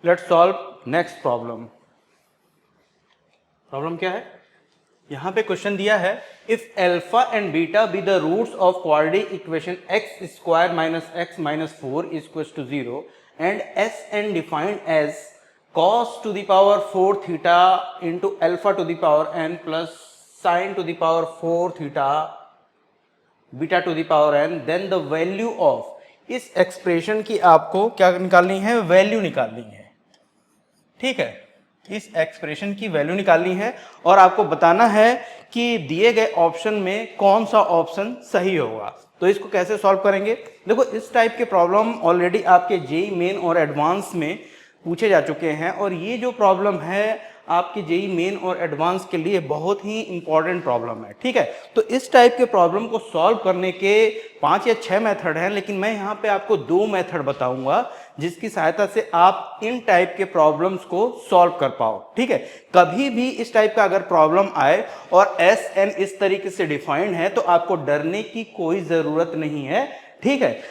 Let's solve next problem. Problem क्या है? यहां पे क्वेश्चन दिया है if alpha and beta be the roots of quadratic equation x square minus x minus 4 is equal to 0 and S N defined as cos to the power 4 theta into alpha to the power N plus sine to the power 4 theta beta to the power N, then the value of इस expression की आपको क्या निकालनी है? Value निकालनी है। ठीक है, इस एक्सप्रेशन की वैल्यू निकालनी है और आपको बताना है कि दिए गए ऑप्शन में कौन सा ऑप्शन सही होगा। तो इसको कैसे सॉल्व करेंगे? देखो, इस टाइप के प्रॉब्लम ऑलरेडी आपके जेई मेन और एडवांस में पूछे जा चुके हैं और ये जो प्रॉब्लम है आपके जेई मेन और एडवांस के लिए बहुत ही इंपॉर्टेंट प्रॉब्लम है। ठीक है, तो इस टाइप के प्रॉब्लम को सॉल्व करने के 5 या 6 मेथड हैं, लेकिन मैं यहाँ पे आपको 2 मेथड बताऊंगा जिसकी सहायता से आप इन टाइप के प्रॉब्लम्स को सॉल्व कर पाओ। ठीक है, कभी भी इस टाइप का अगर प्रॉब्लम आए और एस एन इस तरीके से डिफाइंड है तो आपको डरने की कोई जरूरत नहीं है। ठीक है,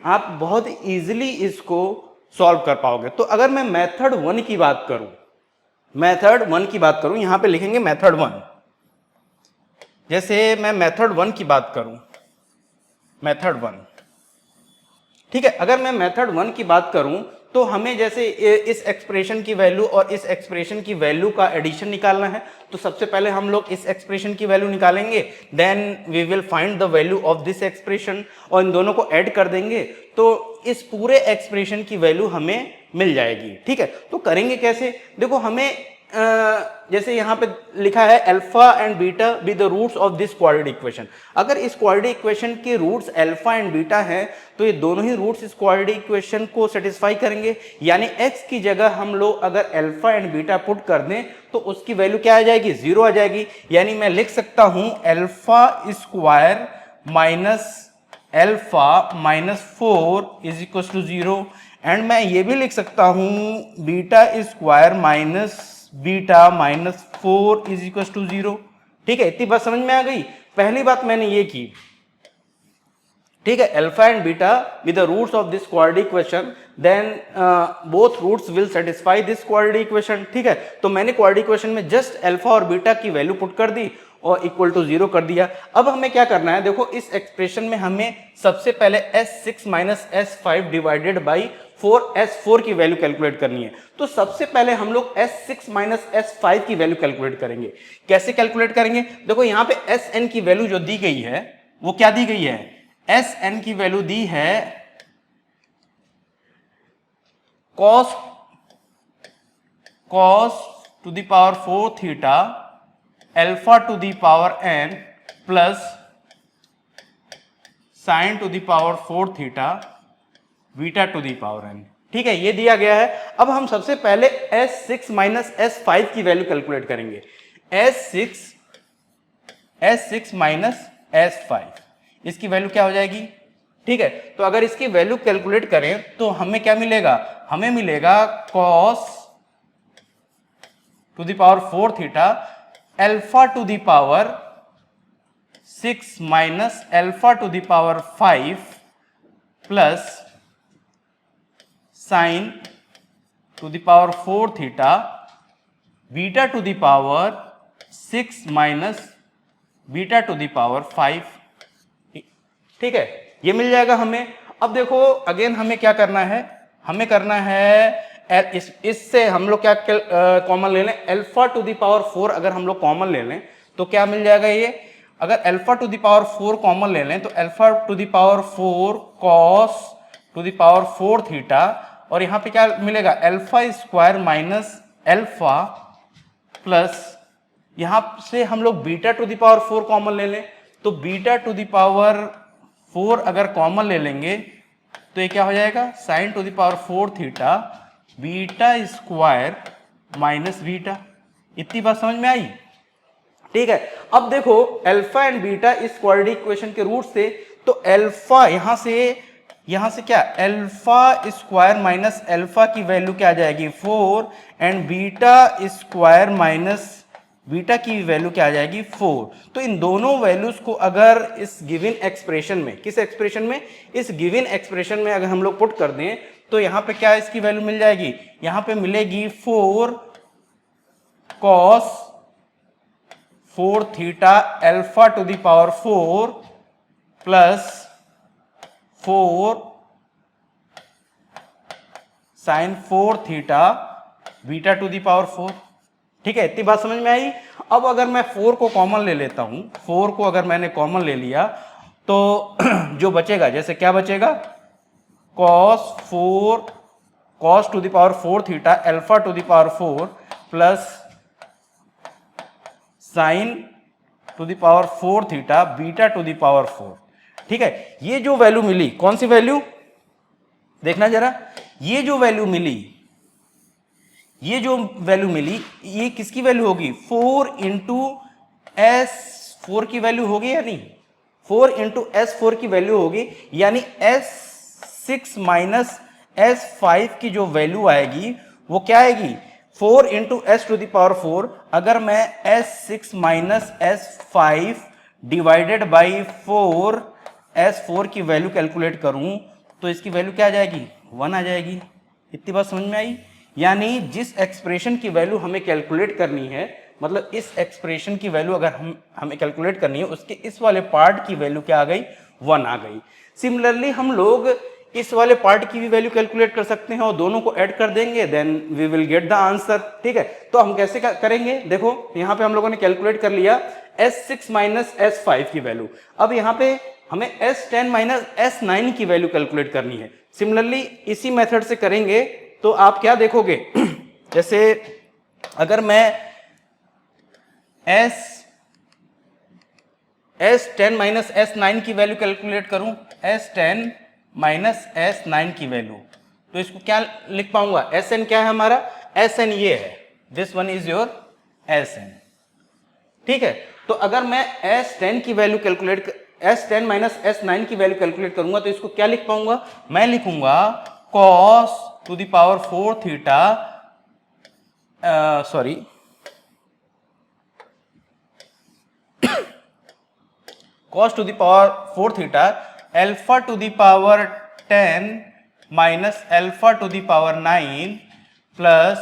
आप बहुत इजीली इसको सॉल्व कर पाओगे। तो अगर मैं मेथड 1 की बात करूं, यहां पे लिखेंगे मेथड 1। जैसे मैं मेथड 1 की बात करूं, मेथड 1, ठीक है, अगर मैं मेथड 1 की बात करूं तो हमें जैसे इस एक्सप्रेशन की वैल्यू और इस एक्सप्रेशन की वैल्यू का एडिशन निकालना है। तो सबसे पहले हम लोग इस एक्सप्रेशन की वैल्यू निकालेंगे, then we will find the value of this expression और इन दोनों को ऐड कर देंगे तो इस पूरे एक्सप्रेशन की वैल्यू हमें मिल जाएगी। ठीक है, तो करेंगे कैसे? देखो, हमें जैसे यहां पे लिखा है alpha and beta be the roots of this quadratic equation. अगर इस क्वाड्रेटिक इक्वेशन के रूट्स अल्फा एंड बीटा हैं तो ये दोनों ही रूट्स इस क्वाड्रेटिक इक्वेशन को सेटिस्फाई करेंगे। यानी x की जगह हम लोग अगर अल्फा एंड बीटा पुट कर दें तो उसकी वैल्यू क्या आ जाएगी? 0 आ जाएगी। यानी मैं लिख सकता हूं alpha square minus alpha minus 4 is equal to 0 and मैं ये भी लिख सकता हूं beta square minus beta minus 4 is equal to 0। ठीक है, इतनी बात समझ में आ गई। पहली बात मैंने ये की, ठीक है, alpha and beta with the roots of this quadratic equation, then both roots will satisfy this quadratic equation. ठीक है, तो मैंने क्वाड्रेटिक इक्वेशन में जस्ट अल्फा और बीटा की वैल्यू पुट कर दी और इक्वल टू 0 कर दिया। अब हमें क्या करना है? देखो, इस एक्सप्रेशन में हमें सबसे पहले S6 minus S5 divided by 4 S4 की वैल्यू कैलकुलेट करनी है। तो सबसे पहले हम लोग S6 माइनस S5 की वैल्यू कैलकुलेट करेंगे। कैसे कैलकुलेट करेंगे? देखो, यहां पे Sn की वैल्यू जो दी गई है वो क्या दी गई है? Sn की वैल्यू दी है cos to the power 4 theta alpha to the power n plus sine to the power 4 theta beta to the power n। ठीक है, ये दिया गया है। अब हम सबसे पहले S6 माइनस S5 की वैल्यू कैलकुलेट करेंगे। S6 माइनस S5, इसकी वैल्यू क्या हो जाएगी? ठीक है, तो अगर इसकी वैल्यू कैलकुलेट करें तो हमें क्या मिलेगा? हमें मिलेगा cos to the power 4 theta alpha to the power 6 minus alpha to the power 5 plus sine to the power 4 theta beta to the power 6 minus beta to the power 5। ठीक है, ये मिल जाएगा हमें। अब देखो, अगेन हमें क्या करना है? हमें करना है इससे हम लोग क्या कॉमन ले लें? अल्फा टू द पावर 4 अगर हम लोग कॉमन ले लें तो क्या मिल जाएगा? ये अगर alpha to the power 4 common ले लें तो alpha to the power 4 cos to the power 4 theta और यहां पे क्या मिलेगा? Alpha square minus alpha plus यहां से हम लोग beta to the power 4 common ले लें तो बीटा टू द पावर 4 अगर कॉमन ले लेंगे तो ये क्या हो जाएगा? Sign to the power 4 theta beta square minus beta. इतनी बात समझ में आई? ठीक है, अब देखो, अल्फा एंड बीटा इस क्वाड्रेटिक इक्वेशन के रूट से, तो अल्फा यहां से क्या? अल्फा स्क्वायर माइनस अल्फा की वैल्यू क्या आ जाएगी? 4 and beta square minus beta की वैल्यू क्या आ जाएगी? 4। तो इन दोनों वैल्यूज को अगर इस गिवन एक्सप्रेशन में, किस एक्सप्रेशन में? इस गिवन एक्सप्रेशन में अगर हम लोग पुट कर दें तो यहाँ पे क्या इसकी वैल्यू मिल जाएगी, यहाँ पे मिलेगी 4 cos 4 theta alpha to the power 4 plus 4 sine 4 theta beta to the power 4। ठीक है, इतनी बात समझ में आई। अब अगर मैं 4 को कॉमन ले लेता हूं, 4 को अगर मैंने कॉमन ले लिया तो जो बचेगा, जैसे क्या बचेगा, cos 4 cos to the power 4 theta alpha to the power 4 plus sine to the power 4 theta beta to the power 4। ठीक है, ये जो वैल्यू मिली, कौन सी वैल्यू देखना जरा, ये जो वैल्यू मिली, ये जो वैल्यू मिली, ये किसकी वैल्यू होगी, 4 इंटू एस 4 की वैल्यू होगी या नहीं, 4 इंटू एस 4 की वैल्यू होगी, यानी एस 6 माइनस एस 5 की जो वैल्यू आएगी वो क्या आएगी, 4 into S to the power 4। अगर मैं S 6 minus S 5 divided by 4 S 4 की वैल्यू कैलकुलेट करूं तो इसकी वैल्यू क्या आ जाएगी, 1 आ जाएगी। इतनी बात समझ में आई। यानी जिस एक्सप्रेशन की वैल्यू हमें कैलकुलेट करनी है, मतलब इस एक्सप्रेशन की वैल्यू अगर हमें कैलकुलेट करनी है, उसके इस वाले पार्ट की वैल्यू क्या आ गई, 1 आ गई। सिमिलरली हम लोग इस वाले पार्ट की भी वैल्यू कैलकुलेट कर सकते हैं और दोनों को ऐड कर देंगे, then we will get the answer. ठीक है, तो हम कैसे करेंगे, देखो यहाँ पे हम लोगों ने कैलकुलेट कर लिया S6 माइनस S5 की वैल्यू। अब यहाँ पे हमें S10 माइनस S9 की वैल्यू कैलकुलेट करनी है। सिमिलरली इसी मेथड से करेंगे तो आप क्या देखोगे, जैसे अगर मैं S10 माइनस S9 की वैल्यू कैलकुलेट करूं, S10 माइनस S9 की वैल्यू, तो इसको क्या लिख पाऊंगा, Sn क्या है हमारा, Sn ये है, this one is your Sn। ठीक है, तो अगर मैं S10 की value calculate, S10 minus S9 की वैल्यू कैलकुलेट करूंगा तो इसको क्या लिख पाऊंगा, मैं लिखूंगा cos to the power 4 theta, sorry cos to the power 4 theta alpha to the power 10 minus alpha to the power 9 plus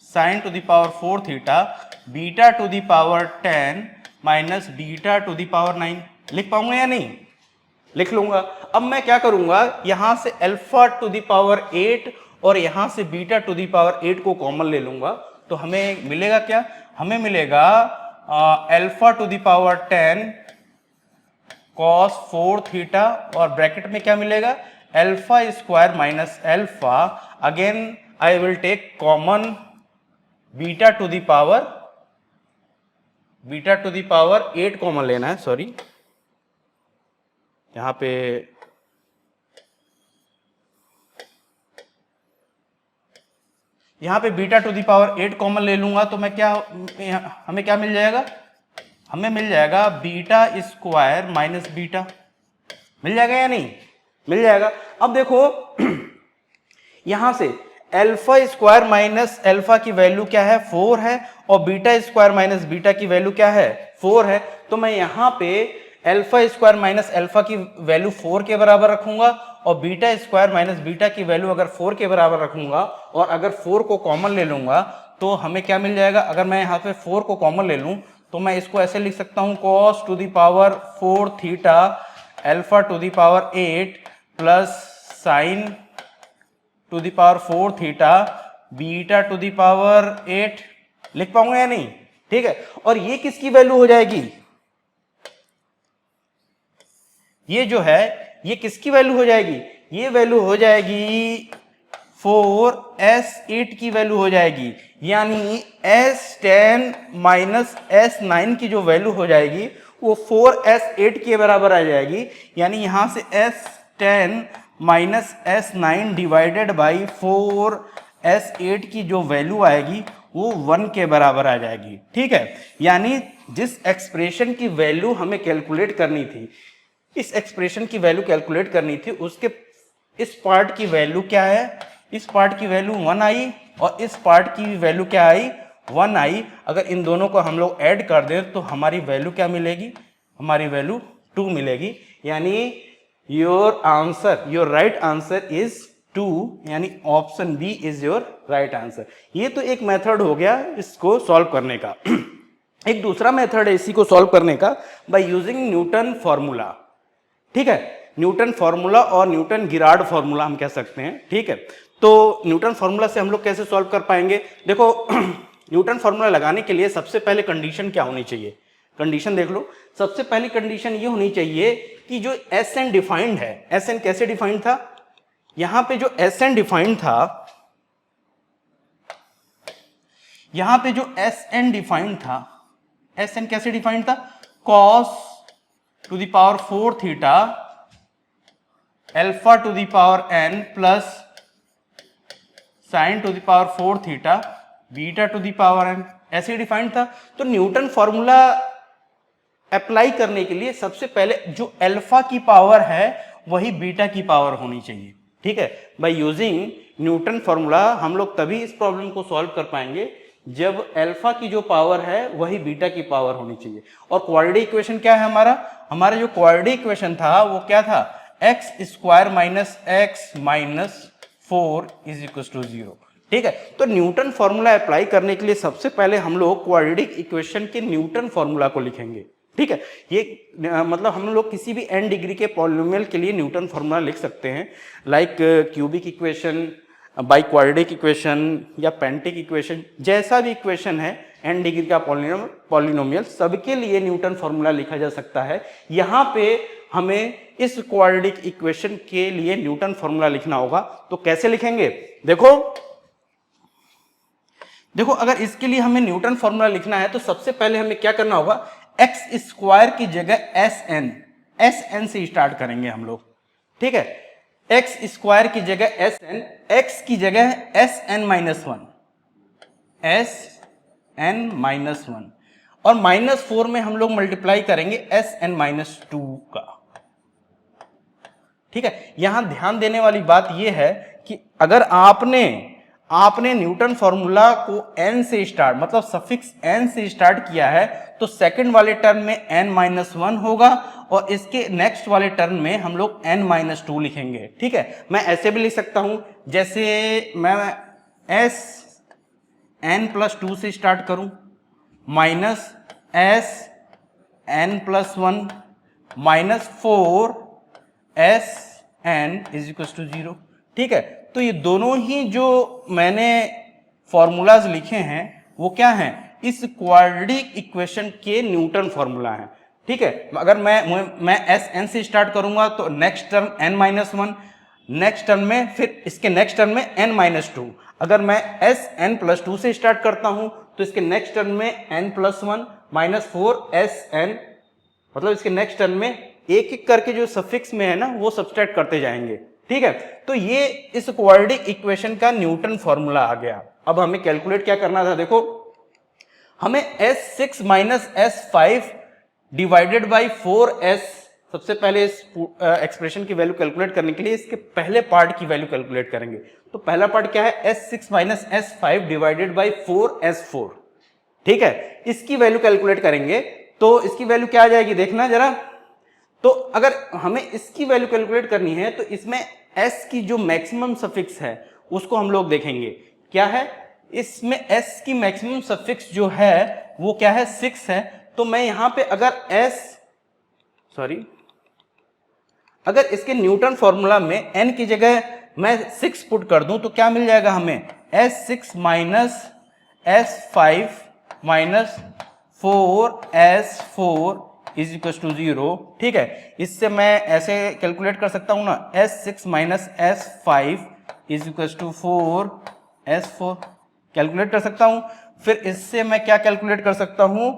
sine to the power 4 theta beta to the power 10 minus beta to the power 9। लिख पाऊंगा या नहीं, लिख लूंगा। अब मैं क्या करूंगा, यहां से अल्फा टू द पावर 8 और यहां से बीटा टू द पावर 8 को कॉमन ले लूंगा, तो हमें मिलेगा क्या, हमें मिलेगा alpha to the power 10 cos 4 theta और ब्रैकेट में क्या मिलेगा, alpha square minus alpha, again I will take common beta to the power 8 common लेना है, सॉरी यहां पे beta to the power 8 common ले लूंगा तो मैं क्या, हमें क्या मिल जाएगा, हमें मिल जाएगा बीटा स्क्वायर माइनस बीटा, मिल जाएगा या नहीं, मिल जाएगा। अब देखो यहां से अल्फा स्क्वायर माइनस अल्फा की वैल्यू क्या है, 4 है, और बीटा स्क्वायर माइनस बीटा की वैल्यू क्या है, 4 है। तो मैं यहां पे अल्फा स्क्वायर माइनस अल्फा की वैल्यू 4 के बराबर रखूंगा और बीटा स्क्वायर माइनस बीटा की वैल्यू अगर 4 के बराबर रखूंगा और अगर 4 को कॉमन ले लूंगा तो हमें क्या मिल जाएगा, अगर मैं यहाँ पे 4 को कॉमन ले लूं तो मैं इसको ऐसे लिख सकता हूं, cos to the power 4 theta alpha to the power 8 plus sine to the power 4 theta beta to the power 8। लिख पाऊंगा या नहीं, ठीक है। और ये किसकी वैल्यू हो जाएगी, ये जो है ये किसकी वैल्यू हो जाएगी, ये वैल्यू हो जाएगी 4s8 की वैल्यू हो जाएगी, यानी s10 माइनस s9 की जो वैल्यू हो जाएगी वो 4s8 के बराबर आ जाएगी। यानी यहां से s10 minus s9 divided by 4s8 की जो वैल्यू आएगी वो 1 के बराबर आ जाएगी। ठीक है, यानी जिस एक्सप्रेशन की वैल्यू हमें कैलकुलेट करनी थी, इस एक्सप्रेशन की वैल्यू कैलकुलेट करनी थी, उसके इस पार्ट की वैल्यू क्या है, इस पार्ट की वैल्यू 1 आई और इस पार्ट की वैल्यू क्या आई, 1 आई। अगर इन दोनों को हम लोग ऐड कर दें तो हमारी वैल्यू क्या मिलेगी, हमारी वैल्यू 2 मिलेगी। यानी your answer, your right answer is 2, यानी option B is your right answer. ये तो एक मेथड हो गया इसको सॉल्व करने का। एक दूसरा मेथड है इसी को सॉल्व करने का, बाय यूजिंग न्यूटन फॉर्मूला। ठीक है, न्यूटन फॉर्मूला और न्यूटन गिरार्ड फॉर्मूला हम कह सकते हैं। ठीक है, तो न्यूटन फॉर्मूला से हम लोग कैसे सॉल्व कर पाएंगे? देखो न्यूटन फॉर्मूला लगाने के लिए सबसे पहले कंडीशन क्या होनी चाहिए? कंडीशन देख लो। सबसे पहली कंडीशन ये होनी चाहिए कि जो एस एन डिफाइंड है, एस एन कैसे डिफाइंड था? यहां पे जो एस एन डिफाइंड था, यहां पे जो एस एन डिफाइंड था, एस एन कैसे डिफाइंड था? Cos to the power 4 theta alpha to the power N plus sine to the power 4 theta beta to the power N, ऐसे डिफाइंड था। तो न्यूटन फॉर्मूला अप्लाई करने के लिए सबसे पहले जो अल्फा की पावर है वही बीटा की पावर होनी चाहिए। ठीक है, बाय यूजिंग न्यूटन फॉर्मूला हम लोग तभी इस प्रॉब्लम को सॉल्व कर पाएंगे जब अल्फा की जो पावर है वही बीटा की पावर होनी चाहिए। और क्वाड्रेटिक इक्वेशन क्या है हमारा जो क्वाड्रेटिक इक्वेशन था वो क्या था? X square minus x minus 4 is equal to 0। ठीक है, तो न्यूटन फॉर्मूला अप्लाई करने के लिए सबसे पहले हम लोग क्वाड्रेटिक इक्वेशन के न्यूटन फॉर्मूला को लिखेंगे। ठीक है, ये मतलब हम लोग किसी भी n डिग्री के पॉलिनोमियल के लिए न्यूटन फॉर्मूला लिख सकते हैं, like cubic equation, by quadratic equation या पेंटिक इक्वेशन, जैसा भी इक्वेशन है n डिग्री का पॉलिनोमियल सबके लिए न्यूटन फॉर्मूला लिखा जा सकता है। यहाँ पे हमें इस क्वाड्रेटिक इक्वेशन के लिए न्यूटन फॉर्मूला लिखना होगा। तो कैसे लिखेंगे? देखो अगर इसके लिए हमें न्यूटन फॉर्मूला लिखना है तो सबसे पहले हमें क्या करना होगा? एक्स स्क्वायर की जगह एस एन से स्टार्ट करेंगे हम लोग। ठीक है, एक्स स्क्वायर की जगह एस एन, एक्स की जगह S N minus 1, S N minus 1, और -4 में हम लोग मल्टीप्लाई करेंगे एस एन माइनस 2 का। ठीक है, यहां ध्यान देने वाली बात यह है कि अगर आपने न्यूटन फॉर्मूला को n से स्टार्ट, मतलब सफिक्स n से स्टार्ट किया है, तो सेकंड वाले टर्म में n-1 होगा और इसके नेक्स्ट वाले टर्म में हम लोग n-2 लिखेंगे। ठीक है, मैं ऐसे भी लिख सकता हूं, जैसे मैं s n+2 से स्टार्ट करूं minus s n+1 -4 s n is equal to 0। ठीक है, तो ये दोनों ही जो मैंने फॉर्मूलाज लिखे हैं वो क्या हैं? इस क्वाड्रेटिक इक्वेशन के न्यूटन फॉर्मूला हैं। ठीक है, अगर मैं एस एन से स्टार्ट करूंगा तो next term n-1, next term में फिर इसके नेक्स्ट टर्म में n-2। अगर मैं एस n+2 से स्टार्ट करता हूं तो इसके नेक्स्ट टर्म में n+1 -4 एस एन, मतलब इसके नेक्स्ट टर्म में एक एक करके जो सफिक्स में है ना वो सब्सट्रैक्ट करते जाएंगे। ठीक है, तो ये इस क्वाड्रेटिक इक्वेशन का न्यूटन फॉर्मूला आ गया। अब हमें कैलकुलेट क्या करना था? देखो हमें S6 minus S5 divided by 4S, सबसे पहले इस एक्सप्रेशन की वैल्यू कैलकुलेट करने के लिए इसके पहले पार्ट की वैल्यू कैलकुलेट करेंगे। तो पहला पार्ट क्या है? S6 minus S5 divided by 4S4। ठीक है, इसकी वैल्यू कैलकुलेट करेंगे तो इसकी वैल्यू क्या आ जाएगी देखना जरा। तो अगर हमें इसकी वैल्यू कैलकुलेट करनी है तो इसमें s की जो मैक्सिमम सफिक्स है उसको हम लोग देखेंगे। क्या है इसमें? s की मैक्सिमम सफिक्स जो है वो क्या है? 6 है। तो मैं यहां पे अगर इसके न्यूटन फॉर्मूला में n की जगह मैं 6 पुट कर दूं तो क्या मिल जाएगा हमें? S6 minus S5 minus 4S4 is equal to 0। ठीक है, इससे मैं ऐसे कैलकुलेट कर सकता हूं ना, S6 minus S5 is equal to 4S4 calculate कर सकता हूं। फिर इससे मैं क्या कैलकुलेट कर सकता हूं?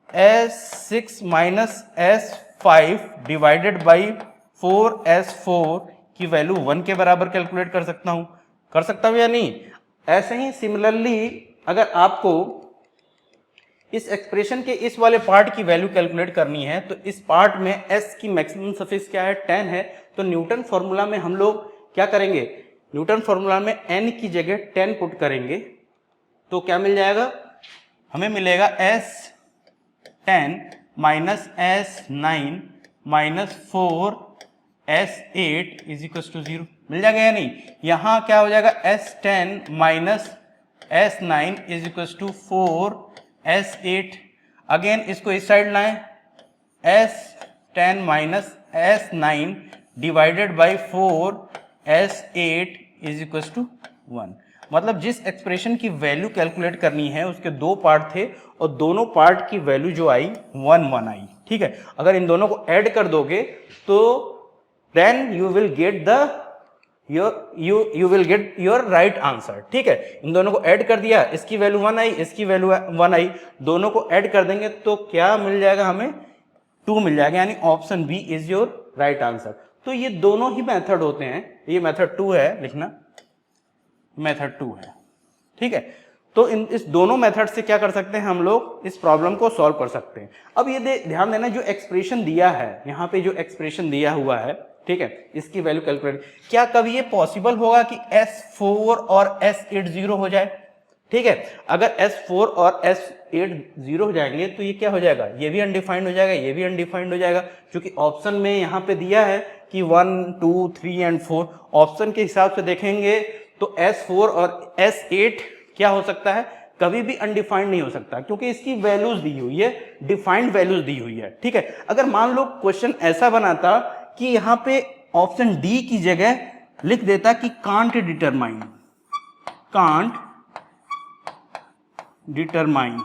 S6 minus S5 divided by 4S4 की वैल्यू 1 के बराबर कैलकुलेट कर सकता हूं या नहीं? ऐसे ही सिमिलरली अगर आपको इस एक्सप्रेशन के इस वाले पार्ट की वैल्यू कैलकुलेट करनी है तो इस पार्ट में s की मैक्सिमम सफिक्स क्या है? 10 है। तो न्यूटन फॉर्मूला में हम लोग क्या करेंगे? न्यूटन फॉर्मूला में n की जगह 10 पुट करेंगे तो क्या मिल जाएगा? हमें मिलेगा S10 minus S9 minus 4 S8 is equal to 0, मिल जाएगा या नहीं। यहाँ क्या हो जाएगा, S10 minus S9 is equal to 4 S8। Again इसको इस साइड लाएं, S10 minus S9 divided by 4 S8 is equal to 1। मतलब जिस एक्सप्रेशन की वैल्यू कैलकुलेट करनी है उसके दो पार्ट थे और दोनों पार्ट की वैल्यू जो आई 1 1 आई। ठीक है, अगर इन दोनों को ऐड कर दोगे तो then you will get the you will get your right answer. ठीक है, इन दोनों को ऐड कर दिया, इसकी वैल्यू 1 आई, इसकी वैल्यू 1 आई, दोनों को ऐड कर देंगे तो क्या मिल जाएगा, हमें 2 मिल जाएगा, यानी option B is your right answer. तो ये दोनों ही मेथड होते हैं, ये मेथड 2 है, लिखना मेथड 2 है। ठीक है, तो इस दोनों मेथड से क्या कर सकते हैं हम लोग, इस प्रॉब्लम को सॉल्व कर सकते हैं। अब ये ध्यान देना, जो एक्सप्रेशन दिया है यहाँ पे, जो एक्सप्रेशन दिया हुआ है, ठीक है, इसकी वैल्यू कैलकुलेट, क्या कभी ये पॉसिबल होगा कि S4 और S8 0 हो जाए। ठीक है, अगर S4 और S8 0 हो जाएंगे तो ये क्या हो जाएगा, ये भी अनडिफाइंड हो जाएगा, ये भी अनडिफाइंड हो जाएगा, क्योंकि ऑप्शन में यहाँ पे दिया है कि 1 2 3 एंड 4। ऑप्शन के हिसाब से देखेंगे तो S4 और S8 क्या हो सकता है, कभी भी अनडिफाइंड नहीं हो सकता, क्योंकि इसकी वैल्यूज दी हुई है, डिफाइंड वैल्यूज दी हुई है। ठीक है, अगर मान लो क्वेश्चन ऐसा बनाता कि यहां पे ऑप्शन डी की जगह लिख देता कि can't determine, can't determine,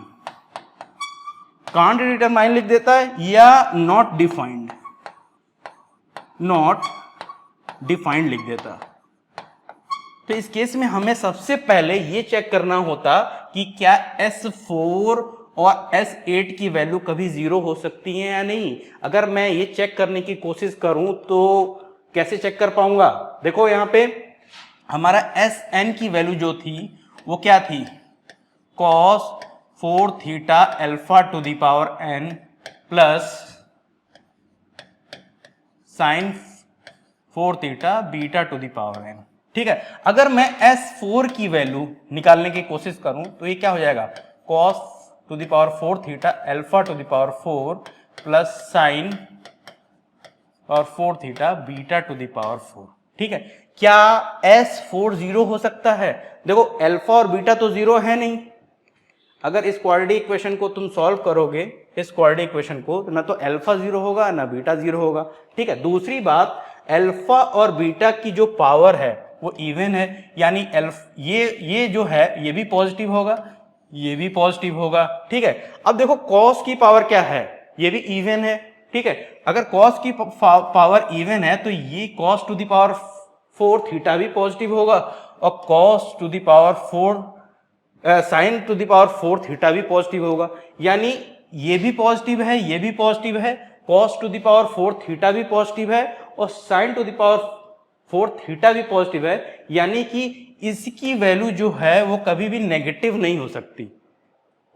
can't determine लिख देता है, या नॉट डिफाइंड, नॉट डिफाइंड लिख देता, तो इस केस में हमें सबसे पहले ये चेक करना होता कि क्या S4 और S8 की वैल्यू कभी 0 हो सकती है या नहीं। अगर मैं ये चेक करने की कोशिश करूं तो कैसे चेक कर पाऊंगा, देखो यहां पे हमारा Sn की वैल्यू जो थी वो क्या थी, cos 4 theta alpha to the power n plus sin 4 theta beta to the power n। ठीक है, अगर मैं S4 की वैल्यू निकालने की कोशिश करूं तो ये क्या हो जाएगा, cos to the power 4 theta alpha to the power 4 plus sine और 4 theta beta to the power 4। ठीक है, क्या S4 0 हो सकता है, देखो अल्फा और बीटा तो 0 है नहीं, अगर इस क्वाड्रेटिक इक्वेशन को तुम सॉल्व करोगे, इस क्वाड्रेटिक इक्वेशन को, तो ना तो अल्फा 0 होगा ना बीटा 0 होगा। ठीक है, दूसरी बात, अल्फा और बीटा की जो पावर है वो इवन है, यानी ये जो है ये भी पॉजिटिव होगा, ये भी पॉजिटिव होगा। ठीक है, अब देखो cos की पावर क्या है, ये भी इवन है। ठीक है, अगर cos की पावर इवन है तो ये cos to the power 4 theta भी पॉजिटिव होगा, और cos to the power 4 sine to the power 4 theta भी पॉजिटिव होगा, यानी ये भी पॉजिटिव है, ये भी पॉजिटिव है, cos to the power 4 theta भी पॉजिटिव है और sine to the power 4 theta भी पॉजिटिव है, यानी कि इसकी वैल्यू जो है वो कभी भी नेगेटिव नहीं हो सकती।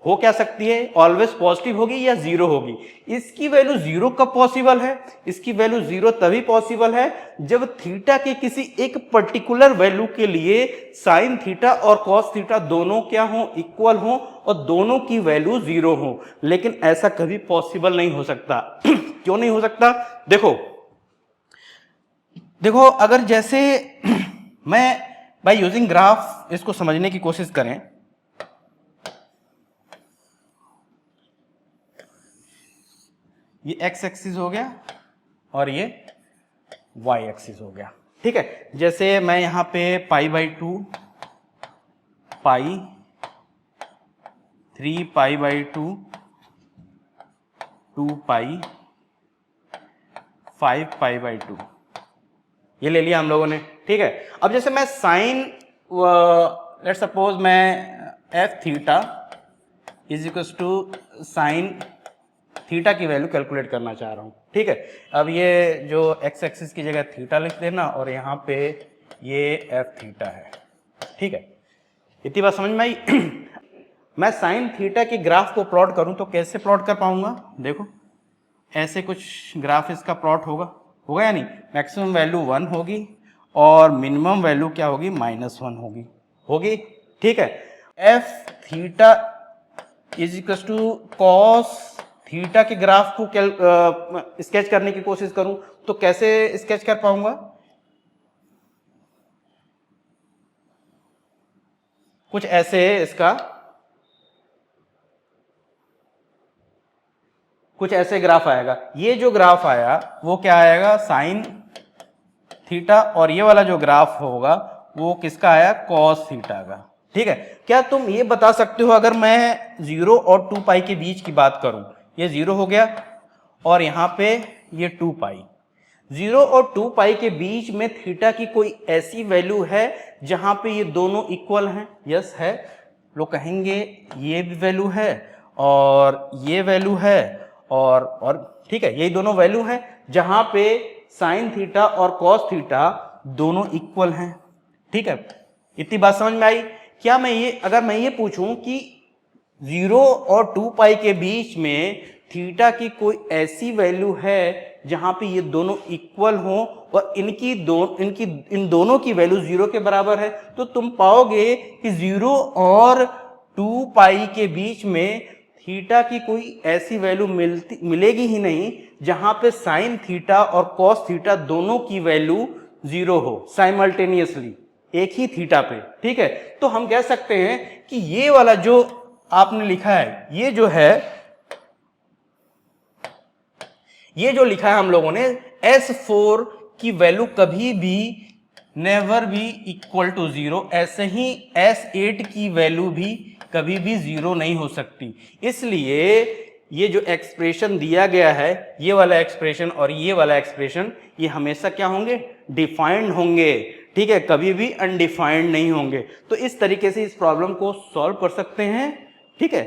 हो क्या सकती है, ऑलवेज पॉजिटिव होगी या 0 होगी। इसकी वैल्यू 0 कब पॉसिबल है, इसकी वैल्यू 0 तभी पॉसिबल है जब थीटा के किसी एक पर्टिकुलर वैल्यू के लिए साइन थीटा और कॉस थीटा दोनों क्या हो, इक्वल हो और दोनों की वैल्यू 0 हो। लेकिन ऐसा कभी पॉसिबल नहीं हो सकता। क्यों नहीं हो सकता, देखो अगर जैसे मैं बाय यूजिंग ग्राफ इसको समझने की कोशिश करें, ये x एक्सिस हो गया और ये y एक्सिस हो गया। ठीक है, जैसे मैं यहां पे π/2 पाई 3 π/2 2 पाई 5 π/2 ये ले लिया हम लोगों ने। ठीक है, अब जैसे मैं साइन, लेट सपोज मैं f theta is equal to sine theta की वैल्यू कैलकुलेट करना चाह रहा हूं। ठीक है, अब ये जो x एक्सिस की जगह थीटा लिख देना और यहाँ पे ये f थीटा है। ठीक है, इतनी बात समझ में आई। मैं साइन थीटा की ग्राफ को प्लॉट करूं तो कैसे प्लॉट कर पाऊंगा, देखो ऐसे कुछ ग्राफ इसका प्लॉट होगा या नहीं, मैक्सिमम वैल्यू 1 होगी और मिनिमम वैल्यू क्या होगी, -1 होगी। ठीक है, f theta is equal to cos theta के ग्राफ को स्केच करने की कोशिश करूं तो कैसे स्केच कर पाऊंगा? कुछ ऐसे इसका कुछ ऐसे ग्राफ आएगा। ये जो ग्राफ आया वो क्या आएगा? साइन थीटा, और ये वाला जो ग्राफ होगा वो किसका आया? कॉस थीटा का। ठीक है, क्या तुम ये बता सकते हो अगर मैं 0 और 2 पाई के बीच की बात करूं, ये 0 हो गया और यहां पे ये 2 पाई, 0 और 2 पाई के बीच में थीटा की कोई ऐसी वैल्यू है जहां पे ये दोनों इक्वल हैं? यस है। लोग कहेंगे ये भी वैल्यू है और ये वैल्यू है और ठीक है, यही दोनों वैल्यू हैं जहां पे साइन थीटा और कॉस थीटा दोनों इक्वल हैं। ठीक है, इतनी बात समझ में आई? क्या मैं ये अगर मैं ये पूछूं कि 0 और 2 पाई के बीच में थीटा की कोई ऐसी वैल्यू है जहां पे ये दोनों इक्वल हो और इन दोनों की वैल्यू 0 के बराबर है, तो तुम पाओगे कि 0 और 2 पाई के बीच में थीटा की कोई ऐसी वैल्यू मिलेगी ही नहीं जहां पे साइन थीटा और कॉस थीटा दोनों की वैल्यू 0 हो साइमल्टेनियसली एक ही थीटा पे। ठीक है, तो हम कह सकते हैं कि ये वाला जो आपने लिखा है, ये जो लिखा है हम लोगों ने, S4 की वैल्यू कभी भी नेवर बी इक्वल टू 0, ऐसे ही S8 की वैल्यू भी कभी भी 0 नहीं हो सकती। इसलिए ये जो एक्सप्रेशन दिया गया है, ये वाला एक्सप्रेशन और ये वाला एक्सप्रेशन, ये हमेशा क्या होंगे? डिफाइंड होंगे। ठीक है, कभी भी अनडिफाइंड नहीं होंगे। तो इस तरीके से इस प्रॉब्लम को सॉल्व कर सकते हैं। ठीक है,